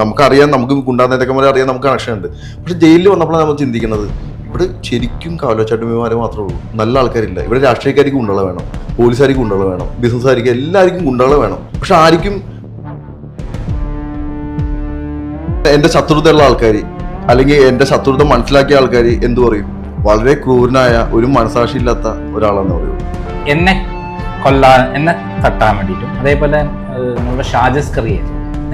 നമുക്കറിയാം, നമുക്ക് ഗുണ്ടാ നേതാക്കന്മാരെ അറിയാം, നമുക്ക് കണക്ഷൻ ഉണ്ട്. പക്ഷെ ജയിലിൽ വന്നപ്പോഴാണ് നമ്മൾ ചിന്തിക്കുന്നത്, ഇവിടെ ശരിക്കും കാവലച്ചാട്ടന്മാരെ മാത്രമേ ഉള്ളൂ, നല്ല ആൾക്കാരില്ല. ഇവിടെ രാഷ്ട്രീയക്കാർക്ക് ഗുണ്ടകളെ വേണം, പോലീസുകാർക്ക് ഗുണ്ടകളെ വേണം, ബിസിനസ്സുകാർക്ക് എല്ലാവർക്കും ഗുണ്ടകളെ വേണം. പക്ഷെ ആർക്കും എന്റെ ശത്രുതയുള്ള ആൾക്കാർ അല്ലെങ്കിൽ എന്റെ ശത്രുത മനസ്സിലാക്കിയ ആൾക്കാർ എന്തു പറയും? വളരെ ക്രൂരനായ, ഒരു മനസാക്ഷിയില്ലാത്ത ഒരാളെന്ന് പറയുള്ളൂ. എന്നെ കൊല്ലാൻ, എന്നെ തട്ടാൻ വേണ്ടിയിട്ടും അതേപോലെ നമ്മുടെ ഷാജിസ് കറിയ,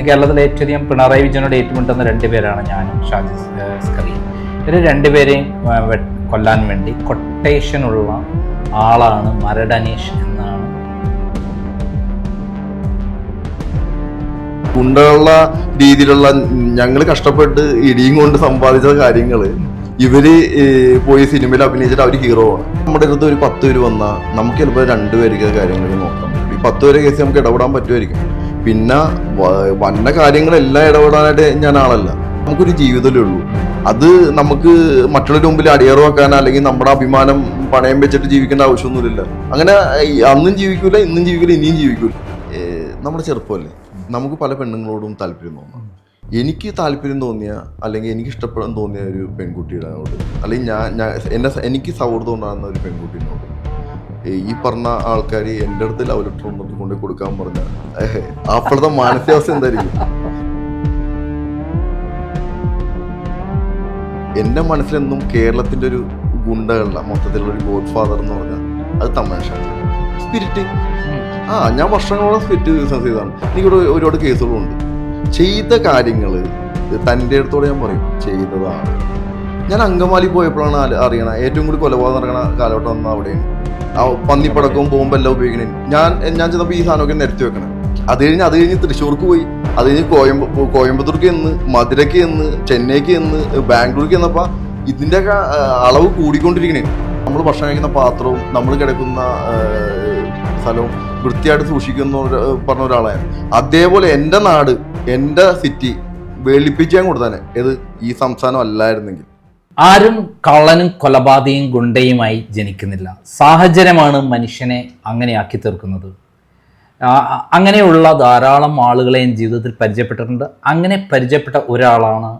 കേരളത്തിലെ ഏറ്റവും അധികം പിണറായി വിജയനോട് ഏറ്റുമുട്ടുന്ന രണ്ടുപേരാണ് ഞാനും ഷാജിസ് കറിയ. ഇവർ രണ്ടുപേരെയും കൊല്ലാൻ വേണ്ടി കൊട്ടേഷനുള്ള ആളാണ് മരട് അനീഷ് എന്നാണ്. ഗുണ്ടകളുള്ള രീതിയിലുള്ള ഞങ്ങൾ കഷ്ടപ്പെട്ട് ഇടിയും കൊണ്ട് സമ്പാദിച്ച കാര്യങ്ങൾ ഇവര് പോയി സിനിമയിൽ അഭിനയിച്ചിട്ട് അവർ ഹീറോ ആണ്. നമ്മുടെ അടുത്ത് ഒരു 10 പേര് വന്നാൽ നമുക്ക് ചിലപ്പോൾ 2 പേർക്ക് കാര്യങ്ങൾ നോക്കാം. ഈ 10 പേരെ കേസ് നമുക്ക് ഇടപെടാൻ പറ്റുമായിരിക്കും. പിന്നെ വന്ന കാര്യങ്ങളെല്ലാം ഇടപെടാനായിട്ട് ഞാൻ ആളല്ല. നമുക്കൊരു ജീവിതമല്ലേ ഉള്ളൂ. അത് നമുക്ക് മറ്റുള്ളവരുടെ മുമ്പിൽ അടിയറ വെക്കാൻ അല്ലെങ്കിൽ നമ്മുടെ അഭിമാനം പണയം വെച്ചിട്ട് ജീവിക്കേണ്ട ആവശ്യമൊന്നുമില്ല. അങ്ങനെ അന്നും ജീവിക്കൂല, ഇന്നും ജീവിക്കൂല, ഇനിയും ജീവിക്കൂല. നമ്മുടെ ചെറുപ്പമല്ലേ, നമുക്ക് പല പെണ്ണുങ്ങളോടും താല്പര്യം തോന്നാം. എനിക്ക് താല്പര്യം തോന്നിയ അല്ലെങ്കിൽ എനിക്ക് ഇഷ്ടപ്പെടാൻ തോന്നിയ ഒരു പെൺകുട്ടിയോട് അല്ലെങ്കിൽ എനിക്ക് സൗഹൃദം ഉണ്ടാകുന്ന ഒരു പെൺകുട്ടീനോട് ഈ പറഞ്ഞ ആൾക്കാർ എൻ്റെ അടുത്ത് ലവ് ലെറ്റർ കൊണ്ട് കൊടുക്കാൻ പറഞ്ഞാൽ അപ്പോഴത്തെ മാനസികാവസ്ഥ എന്തായിരിക്കും? എൻ്റെ മനസ്സിലെന്നും കേരളത്തിൻ്റെ ഒരു ഗുണ്ടകളുടെ മൊത്തത്തിലുള്ള ഒരു ഗോഡ് ഫാദർ എന്ന് പറഞ്ഞാൽ അത് തമാശ സ്പിരിറ്റ്. ഞാൻ വർഷങ്ങളോളം സ്പിരിറ്റ് ബിസിനസ് ചെയ്തതാണ്. എനിക്കിവിടെ ഒരുപാട് കേസുകളുണ്ട്. ചെയ്ത കാര്യങ്ങൾ തൻ്റെ അടുത്തോടെ ഞാൻ പറയും ചെയ്തതാണ്. ഞാൻ അങ്കമാലി പോയപ്പോഴാണ് അറിയണ ഏറ്റവും കൂടി കൊലപാതകം നടക്കണ കാലഘട്ടം വന്നാൽ അവിടെയാണ്. പന്നിപ്പടക്കവും ബോംബെല്ലാം ഉപയോഗിക്കണേ. ഞാൻ ചെന്നപ്പോൾ ഈ സാധനമൊക്കെ നിരത്തി വെക്കണം. അത് കഴിഞ്ഞ് തൃശ്ശൂർക്ക് പോയി, അത് കഴിഞ്ഞ് കോയമ്പത്തൂർക്ക് എന്ന്, മധുരയ്ക്ക് എന്ന്, ചെന്നൈക്ക് എന്ന്, ബാംഗ്ലൂർക്ക് എന്നപ്പോൾ ഇതിൻ്റെയൊക്കെ അളവ് കൂടിക്കൊണ്ടിരിക്കണേ. നമ്മൾ ഭക്ഷണം കഴിക്കുന്ന പാത്രവും നമ്മൾ കിടക്കുന്ന സ്ഥലവും വൃത്തിയായിട്ട് സൂക്ഷിക്കുന്ന പറഞ്ഞ ഒരാളാണ്. അതേപോലെ എൻ്റെ നാട്, എൻ്റെ സിറ്റി വെളുപ്പിച്ചാൻ കൊടുത്താനെ ഏത് ഈ സംസ്ഥാനം അല്ലായിരുന്നെങ്കിൽ. ആരും കള്ളനും കൊലപാതകയും ഗുണ്ടയുമായി ജനിക്കുന്നില്ല. സാഹചര്യമാണ് മനുഷ്യനെ അങ്ങനെയാക്കി തീർക്കുന്നത്. അങ്ങനെയുള്ള ധാരാളം ആളുകളെയും ജീവിതത്തിൽ പരിചയപ്പെട്ടിട്ടുണ്ട്. അങ്ങനെ പരിചയപ്പെട്ട ഒരാളാണ്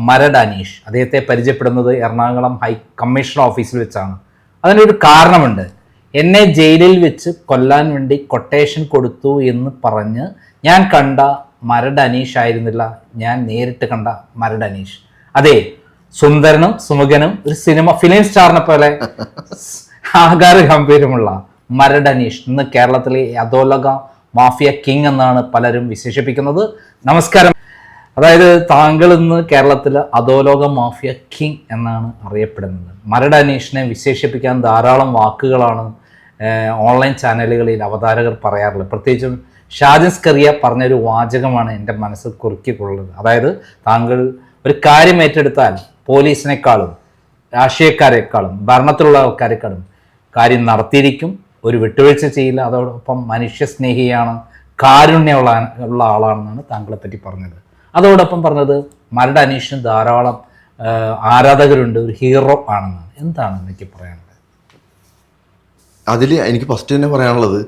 മരട് അനീഷ്. അദ്ദേഹത്തെ പരിചയപ്പെടുന്നത് എറണാകുളം ഹൈ കമ്മീഷണർ ഓഫീസിൽ വെച്ചാണ്. അതിനൊരു കാരണമുണ്ട്. എന്നെ ജയിലിൽ വെച്ച് കൊല്ലാൻ വേണ്ടി കൊട്ടേഷൻ കൊടുത്തു എന്ന് പറഞ്ഞ് ഞാൻ കണ്ട മരട് അനീഷ് ആയിരുന്നില്ല ഞാൻ നേരിട്ട് കണ്ട മരട് അനീഷ്. അതെ, സുന്ദരനും സുമുഖനും ഒരു ഫിലിം സ്റ്റാറിനെ പോലെ ആകാര ഗംഭീരമുള്ള മരട് അനീഷ് ഇന്ന് കേരളത്തിലെ അധോലോക മാഫിയ കിങ് എന്നാണ് പലരും വിശേഷിപ്പിക്കുന്നത്. നമസ്കാരം. അതായത് താങ്കൾ ഇന്ന് കേരളത്തിൽ അധോലോക മാഫിയ കിങ് എന്നാണ് അറിയപ്പെടുന്നത്. മരട് അനീഷിനെ വിശേഷിപ്പിക്കാൻ ധാരാളം വാക്കുകളാണ് ഓൺലൈൻ ചാനലുകളിൽ അവതാരകർ പറയാറുള്ളത്. പ്രത്യേകിച്ചും ഷാജിസ് കറിയ പറഞ്ഞൊരു വാചകമാണ് എൻ്റെ മനസ്സിൽ കുറുക്കിക്കൊള്ളുന്നത്. അതായത് താങ്കൾ ഒരു കാര്യം ഏറ്റെടുത്താൽ പോലീസിനേക്കാളും രാഷ്ട്രീയക്കാരെക്കാളും ഭരണത്തിലുള്ള ആൾക്കാരെക്കാളും കാര്യം നടത്തിയിരിക്കും, ഒരു വിട്ടുവീഴ്ച ചെയ്യില്ല, അതോടൊപ്പം മനുഷ്യസ്നേഹിയാണ്, കാരുണ്യമുള്ള ആളാണെന്നാണ് താങ്കളെ പറ്റി പറഞ്ഞത്. അതോടൊപ്പം പറഞ്ഞത് മരട് അനീഷിന് ധാരാളം ആരാധകരുണ്ട്, ഒരു ഹീറോ ആണെന്നാണ്. എന്താണ് എനിക്ക് പറയാനുള്ളത്? അതിൽ എനിക്ക് ഫസ്റ്റ് തന്നെ പറയാനുള്ളത്,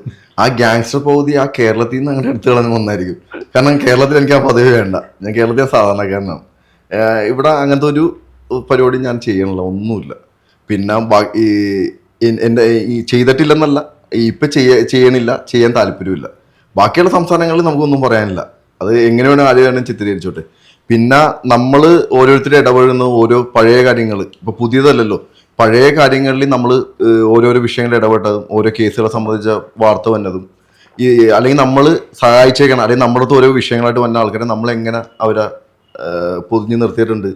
ആ ഗ്യാങ്സ്റ്റർ പൗതി ആ കേരളത്തിൽ നിന്ന് അങ്ങനെ എടുത്തു കളഞ്ഞ് വന്നായിരിക്കും. കാരണം കേരളത്തിൽ എനിക്ക് ആ പദവി വേണ്ട. ഞാൻ കേരളത്തിലെ സാധാരണക്കാരനാണ്. ഇവിടെ അങ്ങനത്തെ ഒരു പരിപാടി ഞാൻ ചെയ്യണില്ല, ഒന്നുമില്ല. പിന്നെ എൻ്റെ ചെയ്തിട്ടില്ലെന്നല്ല, ഇപ്പം ചെയ്യണില്ല, ചെയ്യാൻ താല്പര്യമില്ല. ബാക്കിയുള്ള സംസ്ഥാനങ്ങളിൽ നമുക്കൊന്നും പറയാനില്ല. അത് എങ്ങനെ വേണം ആരും വേണം ചിത്രീകരിച്ചോട്ടെ. പിന്നെ നമ്മൾ ഓരോരുത്തരും ഇടപഴകുന്ന ഓരോ പഴയ കാര്യങ്ങൾ, ഇപ്പോൾ പുതിയതല്ലല്ലോ, പഴയ കാര്യങ്ങളിൽ നമ്മൾ ഓരോരോ വിഷയങ്ങളിൽ ഇടപെട്ടതും ഓരോ കേസുകളെ സംബന്ധിച്ച വാർത്ത വന്നതും അല്ലെങ്കിൽ നമ്മൾ സഹായിച്ചേക്കണം, അല്ലെങ്കിൽ നമ്മുടെ അടുത്ത് ഓരോ വിഷയങ്ങളായിട്ട് വന്ന ആൾക്കാരെ നമ്മളെങ്ങനെ അവരെ പൊതിഞ്ഞ് നിർത്തിയിട്ടുണ്ട്,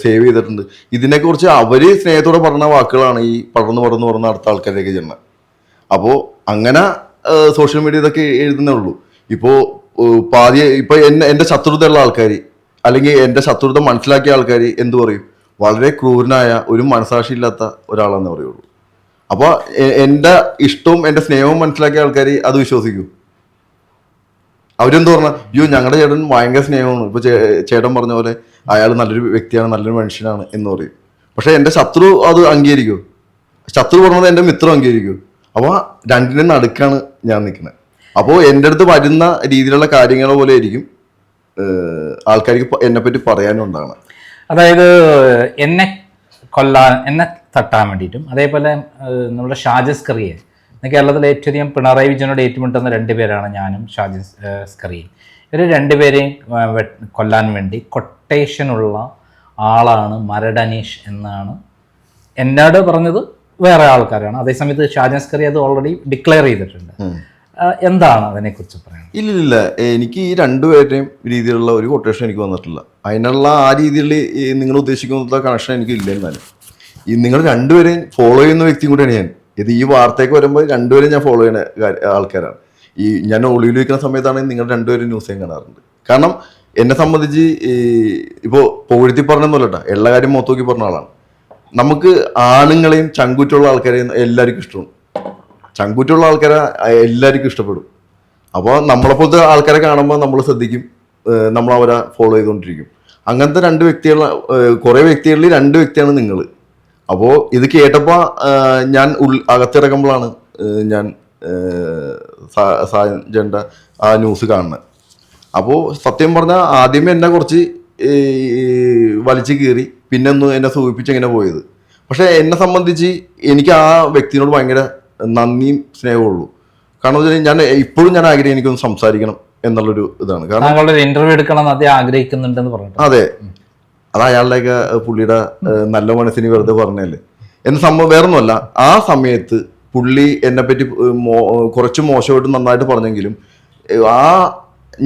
സേവ് ചെയ്തിട്ടുണ്ട്. ഇതിനെക്കുറിച്ച് അവർ സ്നേഹത്തോടെ പറഞ്ഞ വാക്കുകളാണ് ഈ പടർന്ന് അടുത്ത ആൾക്കാരൊക്കെ ചെയ്യുന്നത്. അപ്പോൾ അങ്ങനെ സോഷ്യൽ മീഡിയ ഇതൊക്കെ എഴുതുന്നേ ഉള്ളൂ. ഇപ്പോൾ എൻ്റെ ശത്രുതയുള്ള ആൾക്കാർ അല്ലെങ്കിൽ എൻ്റെ ശത്രുത മനസ്സിലാക്കിയ ആൾക്കാർ എന്തു പറയും? വളരെ ക്രൂരനായ, ഒരു മനസാക്ഷിയില്ലാത്ത ഒരാളെന്ന് പറയുള്ളൂ. അപ്പോൾ എൻ്റെ ഇഷ്ടവും എൻ്റെ സ്നേഹവും മനസ്സിലാക്കിയ ആൾക്കാർ അത് വിശ്വസിക്കൂ. അവരെന്ത് പറഞ്ഞാൽ അയ്യോ ഞങ്ങളുടെ ചേട്ടൻ ഭയങ്കര സ്നേഹമാണ്, ഇപ്പോൾ ചേട്ടൻ പറഞ്ഞ പോലെ അയാൾ നല്ലൊരു വ്യക്തിയാണ്, നല്ലൊരു മനുഷ്യനാണ് എന്ന് പറയും. പക്ഷെ എൻ്റെ ശത്രു അത് അംഗീകരിക്കുമോ? ശത്രു പറഞ്ഞത് എൻ്റെ മിത്രം അംഗീകരിക്കുമോ? അപ്പോൾ രണ്ടിനും നടുക്കാണ് ഞാൻ നിൽക്കുന്നത്. അപ്പോൾ എൻ്റെ അടുത്ത് വരുന്ന രീതിയിലുള്ള കാര്യങ്ങൾ പോലെ ആയിരിക്കും ആൾക്കാർക്ക് എന്നെ പറ്റി പറയാനും ഉണ്ടാകണം. അതായത് എന്നെ തട്ടാൻ വേണ്ടിയിട്ടും അതേപോലെ നമ്മുടെ ഷാജസ്കറിയെ കേരളത്തിലെ ഏറ്റവും അധികം പിണറായി വിജയനോട് ഏറ്റുമുട്ടുന്ന രണ്ടുപേരാണ് ഞാനും ഷാജസ്കറിയും. ഇവർ രണ്ടുപേരെയും കൊല്ലാൻ വേണ്ടി കൊട്ടേഷനുള്ള ആളാണ് മരട് അനീഷ് എന്നാണ് എന്നോട് പറഞ്ഞത്. വേറെ ആൾക്കാരാണ്. അതേസമയത്ത് ഷാജസ്കറി അത് ഓൾറെഡി ഡിക്ലെയർ ചെയ്തിട്ടുണ്ട്. എന്താണ് അതിനെക്കുറിച്ച് പറയുന്നത്? ഇല്ലില്ല, എനിക്ക് ഈ രണ്ടുപേരുടെയും രീതിയിലുള്ള ഒരു കൊട്ടേഷൻ എനിക്ക് വന്നിട്ടില്ല. അതിനുള്ള ആ രീതിയിൽ നിങ്ങൾ ഉദ്ദേശിക്കുന്ന കണക്ഷൻ എനിക്ക് ഇല്ല. എന്നാലും ഈ നിങ്ങൾ രണ്ടുപേരെയും ഫോളോ ചെയ്യുന്ന വ്യക്തിയും കൂടെയാണ് ഞാൻ. ഇത് ഈ വാർത്തയൊക്കെ വരുമ്പോൾ രണ്ടുപേരും ഞാൻ ഫോളോ ചെയ്യുന്ന ആൾക്കാരാണ്. ഈ ഞാൻ ഒളിവിൽ വയ്ക്കുന്ന സമയത്താണെങ്കിൽ നിങ്ങൾ രണ്ടുപേരും ന്യൂസ് ഞാൻ കാണാറുണ്ട്. കാരണം എന്നെ സംബന്ധിച്ച് ഇപ്പോൾ പുകഴ്ത്തി പറഞ്ഞൊന്നുമല്ലട്ടാ, എല്ലാ കാര്യം മൊത്തമൊക്കെ പറഞ്ഞ ആളാണ്. നമുക്ക് ആണുങ്ങളെയും ചങ്കൂറ്റുള്ള ആൾക്കാരെയും എല്ലാവർക്കും ഇഷ്ടമാണ്. ചങ്കൂറ്റുള്ള ആൾക്കാരെ എല്ലാവർക്കും ഇഷ്ടപ്പെടും. അപ്പോൾ നമ്മളെപ്പോലത്തെ ആൾക്കാരെ കാണുമ്പോൾ നമ്മൾ ശ്രദ്ധിക്കും, നമ്മൾ അവരെ ഫോളോ ചെയ്തുകൊണ്ടിരിക്കും. അങ്ങനത്തെ രണ്ട് വ്യക്തികൾ, കുറേ വ്യക്തികളിൽ രണ്ട് വ്യക്തിയാണ് നിങ്ങൾ. അപ്പോൾ ഇത് കേട്ടപ്പോൾ ഞാൻ അകത്തിറങ്ങുമ്പോഴാണ് ഞാൻ സാജൻ്റെ ആ ന്യൂസ് കാണുന്നത്. അപ്പോൾ സത്യം പറഞ്ഞാൽ ആദ്യമേ എന്നെ കുറച്ച് വലിച്ചു കീറി, പിന്നെ ഒന്ന് എന്നെ സൂചിപ്പിച്ച് എങ്ങനെ പോയത്. പക്ഷെ എന്നെ സംബന്ധിച്ച് എനിക്ക് ആ വ്യക്തിയോട് ഭയങ്കര നന്ദിയും സ്നേഹമുള്ളൂ. കാരണം വെച്ചാൽ ഞാൻ ഇപ്പോഴും ഞാൻ ആഗ്രഹിക്കും എനിക്കൊന്ന് സംസാരിക്കണം എന്നുള്ളൊരു ഇതാണ്. കാരണം ഇന്റർവ്യൂ എടുക്കണം എന്ന് അദ്ദേഹം ആഗ്രഹിക്കുന്നുണ്ടെന്ന് പറഞ്ഞു. അതെ, അത് അയാളുടെയൊക്കെ പുള്ളിയുടെ നല്ല മനസ്സിന് വെറുതെ പറഞ്ഞല്ലേ എന്ന സംഭവം വേറൊന്നുമല്ല. ആ സമയത്ത് പുള്ളി എന്നെപ്പറ്റി കുറച്ച് മോശമായിട്ട് നന്നായിട്ട് പറഞ്ഞെങ്കിലും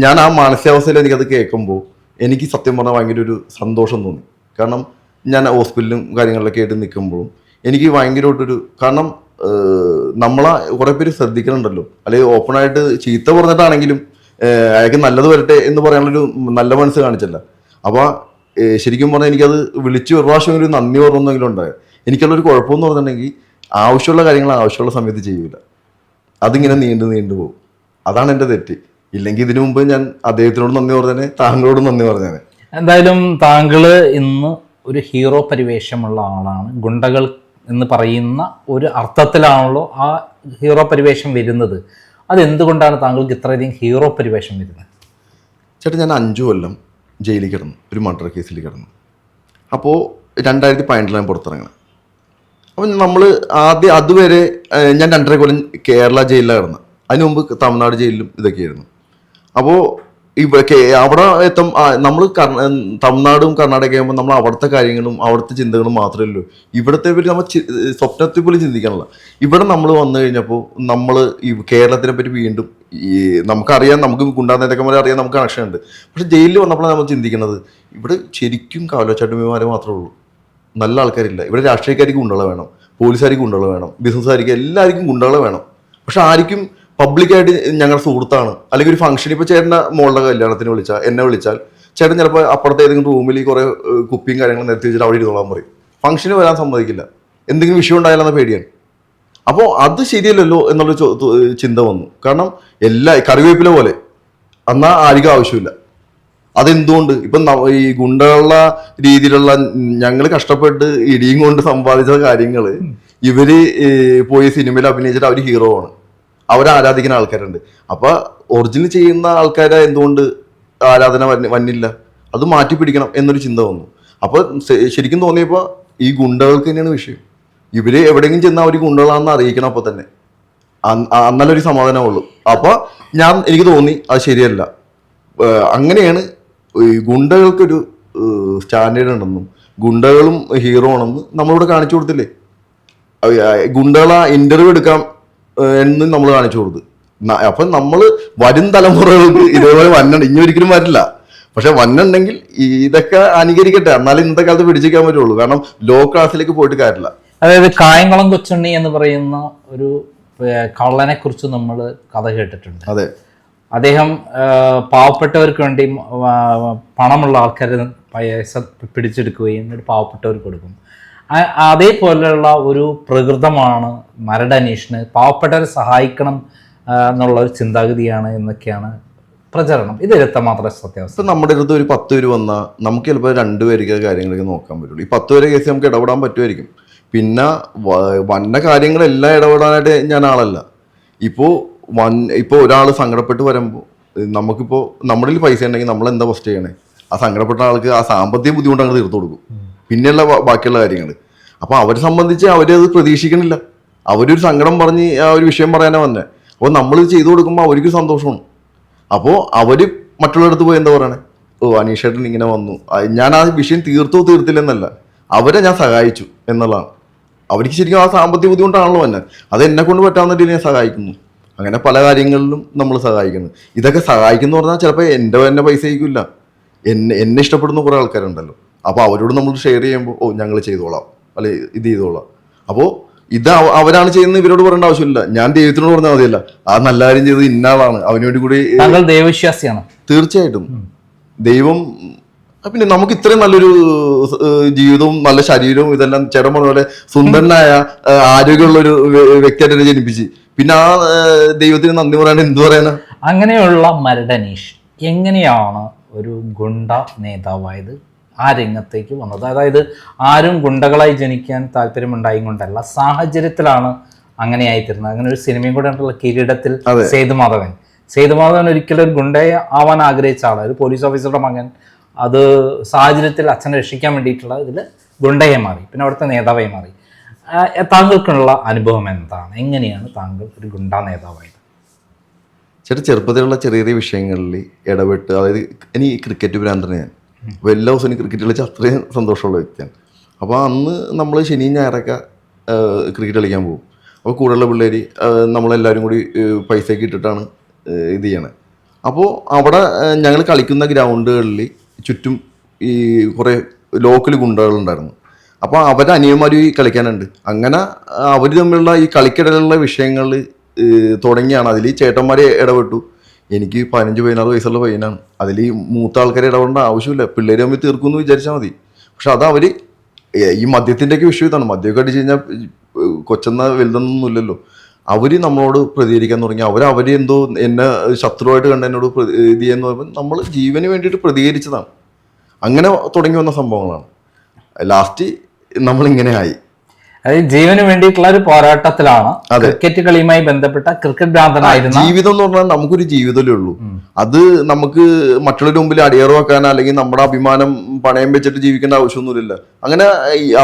ഞാൻ ആ മാനസികാവസ്ഥയിൽ എനിക്കത് കേൾക്കുമ്പോൾ എനിക്ക് സത്യം പറഞ്ഞാൽ ഭയങ്കര ഒരു സന്തോഷം തോന്നി. കാരണം ഞാൻ ഹോസ്പിറ്റലും കാര്യങ്ങളിലൊക്കെ ആയിട്ട് നിൽക്കുമ്പോഴും എനിക്ക് ഭയങ്കരമായിട്ടൊരു, കാരണം നമ്മളെ കുറേ പേര് ശ്രദ്ധിക്കുന്നുണ്ടല്ലോ, അല്ലെങ്കിൽ ഓപ്പണായിട്ട് ചീത്ത പറഞ്ഞിട്ടാണെങ്കിലും അയാൾക്ക് നല്ലത് വരട്ടെ എന്ന് പറയാനുള്ളൊരു നല്ല മനസ്സ് കാണിച്ചല്ല. അപ്പോൾ ശരിക്കും പറഞ്ഞാൽ എനിക്കത് വിളിച്ച് ഒരു പ്രാവശ്യം ഒരു നന്ദി പറഞ്ഞെങ്കിലും ഉണ്ടായത്. എനിക്കുള്ളൊരു കുഴപ്പമെന്ന് പറഞ്ഞിട്ടുണ്ടെങ്കിൽ ആവശ്യമുള്ള കാര്യങ്ങൾ ആവശ്യമുള്ള സമയത്ത് ചെയ്യൂല, അതിങ്ങനെ നീണ്ടു പോകും. അതാണ് എൻ്റെ തെറ്റ്. ഇല്ലെങ്കിൽ ഇതിനു മുമ്പ് ഞാൻ അദ്ദേഹത്തിനോട് നന്ദി പറഞ്ഞേനെ, താങ്കളോട് നന്ദി പറഞ്ഞേനെ. എന്തായാലും താങ്കൾ ഇന്ന് ഒരു ഹീറോ പരിവേഷമുള്ള ആളാണ്. ഗുണ്ടകൾ എന്ന് പറയുന്ന ഒരു അർത്ഥത്തിലാണല്ലോ ആ ഹീറോ പരിവേഷം വരുന്നത്. അതെന്തുകൊണ്ടാണ് താങ്കൾക്ക് ഇത്രയധികം ഹീറോ പരിവേഷം വരുന്നത്? ചേട്ടാ, ഞാൻ 5 കൊല്ലം ജയിലിൽ കിടന്നു, ഒരു മർഡർ കേസിൽ കിടന്നു. അപ്പോൾ 2018 ഞാൻ പുറത്തിറങ്ങണം. അപ്പം നമ്മൾ അതുവരെ ഞാൻ 2.5 കൊല്ലം കേരള ജയിലിലാണ് കിടന്നത്. അതിന് മുമ്പ് തമിഴ്നാട് ജയിലിലും ഇതൊക്കെയായിരുന്നു. അപ്പോൾ അവിടെ നമ്മൾ തമിഴ്നാടും കർണാടക ആകുമ്പോൾ നമ്മൾ അവിടുത്തെ കാര്യങ്ങളും അവിടുത്തെ ചിന്തകളും മാത്രമേ ഉള്ളൂ. ഇവിടുത്തെ പറ്റി നമ്മൾ സ്വപ്നത്തിൽ പോലും ചിന്തിക്കാനുള്ള. ഇവിടെ നമ്മൾ വന്നു കഴിഞ്ഞപ്പോൾ നമ്മൾ ഈ കേരളത്തിനെ പറ്റി വീണ്ടും നമുക്കറിയാം, നമുക്ക് ഗുണ്ടാനേതാക്കന്മാരെ അറിയാം, നമുക്ക് കണക്ഷൻ ഉണ്ട്. പക്ഷെ ജയിലിൽ വന്നപ്പോഴാണ് നമ്മൾ ചിന്തിക്കുന്നത്, ഇവിടെ ശരിക്കും കാവലച്ചാട്ടുമാരെ മാത്രമേ ഉള്ളൂ, നല്ല ആൾക്കാരില്ല. ഇവിടെ രാഷ്ട്രീയക്കാർക്ക് ഗുണ്ടകളെ വേണം, പോലീസുകാർക്ക് ഗുണ്ടകളെ വേണം, ബിസിനസ്സുകാർക്ക് എല്ലാവർക്കും ഗുണ്ടകളെ വേണം. പക്ഷെ ആർക്കും പബ്ലിക്കായിട്ട് ഞങ്ങളുടെ സുഹൃത്താണ്, അല്ലെങ്കിൽ ഒരു ഫംഗ്ഷൻ, ഇപ്പോൾ ചേട്ടൻ്റെ മോളുടെ കല്യാണത്തിന് എന്നെ വിളിച്ചാൽ ചേട്ടൻ ചിലപ്പോൾ അപ്പുറത്തെ ഏതെങ്കിലും റൂമിൽ കുറേ കുപ്പിയും കാര്യങ്ങളും നിരത്തി വെച്ചിട്ട് അവിടെ ഇരുന്നോളാൻ പറയും. ഫംഗ്ഷന് വരാൻ സമ്മതിക്കില്ല, എന്തെങ്കിലും വിഷയം ഉണ്ടായാലെന്ന പേടിയാണ്. അപ്പോൾ അത് ശരിയല്ലല്ലോ എന്നുള്ള ചിന്ത വന്നു. കാരണം കറിവേപ്പില പോലെ എന്നാൽ ആർക്കും ആവശ്യമില്ല. അതെന്തുകൊണ്ട് ഇപ്പം ഈ ഗുണ്ടകളുടെ രീതിയിലുള്ള ഞങ്ങൾ കഷ്ടപ്പെട്ട് ഇടിയും കൊണ്ട് സമ്പാദിച്ച കാര്യങ്ങൾ ഇവര് പോയി സിനിമയിൽ അഭിനയിച്ചിട്ട് അവർ ഹീറോ ആണ്, അവരെ ആരാധിക്കുന്ന ആൾക്കാരുണ്ട്. അപ്പൊ ഒറിജിനൽ ചെയ്യുന്ന ആൾക്കാരെ എന്തുകൊണ്ട് ആരാധന വന്നില്ല? അത് മാറ്റി പിടിക്കണം എന്നൊരു ചിന്ത വന്നു. അപ്പൊ ശരിക്കും തോന്നിയപ്പോൾ ഈ ഗുണ്ടകൾക്ക് തന്നെയാണ് വിഷയം. ഇവര് എവിടെയെങ്കിലും ചെന്നാൽ അവർ ഗുണ്ടകളാണെന്ന് അറിയിക്കണം. അപ്പൊ തന്നെ നല്ലൊരു സമാധാനമുള്ളൂ. അപ്പൊ എനിക്ക് തോന്നി അത് ശരിയല്ല. അങ്ങനെയാണ് ഈ ഗുണ്ടകൾക്കൊരു സ്റ്റാൻഡേർഡ് ഉണ്ടെന്നും ഗുണ്ടകളും ഹീറോ ആണെന്ന് നമ്മളിവിടെ കാണിച്ചു കൊടുത്തില്ലേ. ഗുണ്ടകളെ ഇന്റർവ്യൂ എടുക്കാം എന്ന് നമ്മൾ കാണിച്ചു കൊടുത്തു. അപ്പൊ നമ്മൾ വരും തലമുറകൾക്ക് ഇതേപോലെ വരണം, ഇനി ഒരിക്കലും വരില്ല. പക്ഷെ വന്നുണ്ടെങ്കിൽ ഇതൊക്കെ അനുകരിക്കട്ടെ, എന്നാലും ഇന്നത്തെ കാലത്ത് പിടിച്ചിരിക്കാൻ പറ്റുള്ളൂ. കാരണം ലോ ക്ലാസ്സിലേക്ക് പോയിട്ട് കാര്യമില്ല. അതായത് കായംകുളം കൊച്ചുണ്ണി എന്ന് പറയുന്ന ഒരു കള്ളനെ കുറിച്ച് നമ്മൾ കഥ കേട്ടിട്ടുണ്ട്. അതെ, അദ്ദേഹം പാവപ്പെട്ടവർക്ക് വേണ്ടി പണമുള്ള ആൾക്കാരെ പൈസ പിടിച്ചെടുക്കുകയും എന്നിട്ട് പാവപ്പെട്ടവർക്ക് കൊടുക്കും. അതേപോലെയുള്ള ഒരു പ്രകൃതമാണ് മരട് അനീഷിന്. പാവപ്പെട്ടവരെ സഹായിക്കണം എന്നുള്ള ഒരു ചിന്താഗതിയാണ് എന്നൊക്കെയാണ് പ്രചരണം. ഇത് എത്രമാത്രം സത്യാവസ്ഥ? ഇപ്പം നമ്മുടെ അടുത്ത് ഒരു 10 പേര് വന്നാൽ നമുക്ക് ചിലപ്പോൾ 2 പേർക്ക് കാര്യങ്ങളൊക്കെ നോക്കാൻ പറ്റുള്ളൂ. ഈ 10 പേരെ കേസ് നമുക്ക് ഇടപെടാൻ പറ്റുമായിരിക്കും. പിന്നെ വന്ന കാര്യങ്ങളെല്ലാം ഇടപെടാനായിട്ട് ഞാൻ ആളല്ല. ഇപ്പോൾ ഒരാൾ സങ്കടപ്പെട്ട് വരുമ്പോൾ നമുക്കിപ്പോൾ നമ്മുടെ കയ്യിൽ പൈസ ഉണ്ടെങ്കിൽ നമ്മൾ എന്താ ഫസ്റ്റ് ചെയ്യണേ? ആ സങ്കടപ്പെട്ട ആൾക്ക് ആ സാമ്പത്തിക ബുദ്ധിമുട്ട് അങ്ങ് തീർത്തു കൊടുക്കും, പിന്നെയുള്ള ബാക്കിയുള്ള കാര്യങ്ങൾ. അപ്പോൾ അവരെ സംബന്ധിച്ച് അവരത് പ്രതീക്ഷിക്കണില്ല. അവരൊരു സങ്കടം പറഞ്ഞ് ആ ഒരു വിഷയം പറയാനാ വന്നെ. അപ്പോൾ നമ്മളിത് ചെയ്തു കൊടുക്കുമ്പോൾ അവർക്ക് സന്തോഷമാണ്. അപ്പോൾ അവർ മറ്റുള്ളവരടുത്ത് പോയി എന്താ പറയണേ? ഓ, അനീഷേട്ടൻ ഇങ്ങനെ വന്നു, ഞാൻ ആ വിഷയം തീർത്തില്ലെന്നല്ല, അവരെ ഞാൻ സഹായിച്ചു എന്നുള്ളതാണ്. അവർക്ക് ശരിക്കും ആ സാമ്പത്തിക ബുദ്ധിമുട്ടാണല്ലോ തന്നെ, അത് എന്നെ കൊണ്ട് പറ്റാവുന്ന രീതിയിൽ ഞാൻ സഹായിക്കുന്നു. അങ്ങനെ പല കാര്യങ്ങളിലും നമ്മൾ സഹായിക്കുന്നു. ഇതൊക്കെ സഹായിക്കുന്നു പറഞ്ഞാൽ ചിലപ്പോൾ എൻ്റെ പൈസ ആയിരിക്കില്ല, എന്നെ ഇഷ്ടപ്പെടുന്ന കുറേ ആൾക്കാരുണ്ടല്ലോ. അപ്പോൾ അവരോട് നമ്മൾ ഷെയർ ചെയ്യുമ്പോൾ ഓ ഞങ്ങൾ ചെയ്തോളാം, അല്ലെ ഇത് ചെയ്തോളാം. അപ്പോൾ ഇത് അവരാണ് ചെയ്യുന്നത്, ഇവരോട് പറയേണ്ട ആവശ്യമില്ല. ഞാൻ ദൈവത്തിനോട് പറഞ്ഞാൽ മതിയല്ല, ആ നല്ല കാര്യം ചെയ്തത് ഇന്നാളാണ്, അവന് വേണ്ടി കൂടി. താങ്കൾ ദൈവവിശ്വാസിയാണ്? തീർച്ചയായിട്ടും. ദൈവം പിന്നെ നമുക്ക് ഇത്രയും നല്ലൊരു ജീവിതവും നല്ല ശരീരവും ഇതെല്ലാം ചേട്ടൻ പറഞ്ഞ പോലെ സുന്ദരനായ ആരോഗ്യമുള്ള ഒരു വ്യക്തിയായിട്ട് എന്നെ ജനിപ്പിച്ച്, പിന്നെ ആ ദൈവത്തിന് നന്ദി പറയാണ്ട് എന്ത് പറയാനാ? അങ്ങനെയുള്ള മരടനീഷ് എങ്ങനെയാണ് ഒരു ഗുണ്ട നേതാവായത്? ആ രംഗത്തേക്ക് വന്നത്, അതായത് ആരും ഗുണ്ടകളായി ജനിക്കാൻ താല്പര്യമുണ്ടായി കൊണ്ടല്ല, സാഹചര്യത്തിലാണ് അങ്ങനെയായിത്തീരുന്നത്. അങ്ങനെ ഒരു സിനിമയും കൂടെ ഉണ്ടല്ലോ, കിരീടത്തിൽ. സേതുമാധവൻ ഒരിക്കലും ഒരു ഗുണ്ടയെ ആവാൻ ആഗ്രഹിച്ച ആളാണ്, ഒരു പോലീസ് ഓഫീസറുടെ മകൻ. അത് സാഹചര്യത്തിൽ അച്ഛനെ രക്ഷിക്കാൻ വേണ്ടിയിട്ടുള്ള ഇതിൽ ഗുണ്ടയെ മാറി, പിന്നെ അവിടുത്തെ നേതാവായി മാറി. താങ്കൾക്കുള്ള അനുഭവം എന്താണ്? എങ്ങനെയാണ് താങ്കൾ ഒരു ഗുണ്ട നേതാവായത്? ചെറുപ്പത്തിലുള്ള ചെറിയ ചെറിയ വിഷയങ്ങളിൽ ഇടപെട്ട്, അതായത് എനിക്ക് ക്രിക്കറ്റ് ഭ്രാന്തനാണ് ഞാൻ. അപ്പോൾ എല്ലാ ദിവസവും എനിക്ക് ക്രിക്കറ്റ് കളിച്ച് അത്രയും സന്തോഷമുള്ള വ്യക്തിയാണ്. അപ്പോൾ അന്ന് നമ്മൾ ശനിയും ഞായറൊക്കെ ക്രിക്കറ്റ് കളിക്കാൻ പോകും. അപ്പോൾ കൂടെയുള്ള പിള്ളേർ നമ്മളെല്ലാവരും കൂടി പൈസയൊക്കെ ഇട്ടിട്ടാണ് ഇത് ചെയ്യണത്. അപ്പോൾ അവിടെ ഞങ്ങൾ കളിക്കുന്ന ഗ്രൗണ്ടുകളിൽ ചുറ്റും ഈ കുറേ ലോക്കൽ ഗുണ്ടകളുണ്ടായിരുന്നു. അപ്പോൾ അവരുടെ അനിയന്മാർ കളിക്കാനുണ്ട്. അങ്ങനെ അവർ തമ്മിലുള്ള ഈ കളിക്കിടയിലുള്ള വിഷയങ്ങൾ തുടങ്ങിയാണ്. അതിൽ ചേട്ടന്മാരെ ഇടപെട്ടു. എനിക്ക് 15-16 വയസ്സുള്ള പയ്യനാണ്. അതിൽ മൂത്ത ആൾക്കാരെ ഇടപെടേണ്ട ആവശ്യമില്ല, പിള്ളേർ തമ്മിൽ തീർക്കുമെന്ന് വിചാരിച്ചാൽ മതി. പക്ഷെ അത് അവർ ഈ മദ്യത്തിൻ്റെയൊക്കെ വിഷയം ഇതാണ്. മദ്യമൊക്കെ അടിച്ച് കഴിഞ്ഞാൽ കൊച്ചെന്ന വലുതൊന്നും ഇല്ലല്ലോ. അവർ നമ്മളോട് പ്രതികരിക്കാൻ തുടങ്ങി. അവരെന്തോ എന്നെ ശത്രുവായിട്ട് കണ്ട് എന്നോട് ഇത് ചെയ്യുന്ന പറയുമ്പോൾ നമ്മൾ ജീവന് വേണ്ടിയിട്ട് പ്രതികരിച്ചതാണ്. അങ്ങനെ തുടങ്ങി വന്ന സംഭവങ്ങളാണ്. ലാസ്റ്റ് നമ്മളിങ്ങനെ ആയി. അതായത് ജീവന് വേണ്ടിയിട്ടുള്ള ഒരു പോരാട്ടത്തിലാണ്. ക്രിക്കറ്റ് കളിയുമായി ബന്ധപ്പെട്ട ക്രിക്കറ്റ് ഭ്രാന്തനായിരുന്ന ജീവിതം എന്ന് പറഞ്ഞാൽ നമുക്കൊരു ജീവിതമല്ലേ ഉള്ളൂ. അത് നമുക്ക് മറ്റുള്ളവരുടെ മുമ്പിൽ അടിയറ വെക്കാൻ അല്ലെങ്കിൽ നമ്മുടെ അഭിമാനം പണയം വെച്ചിട്ട് ജീവിക്കേണ്ട ആവശ്യമൊന്നുമില്ല. അങ്ങനെ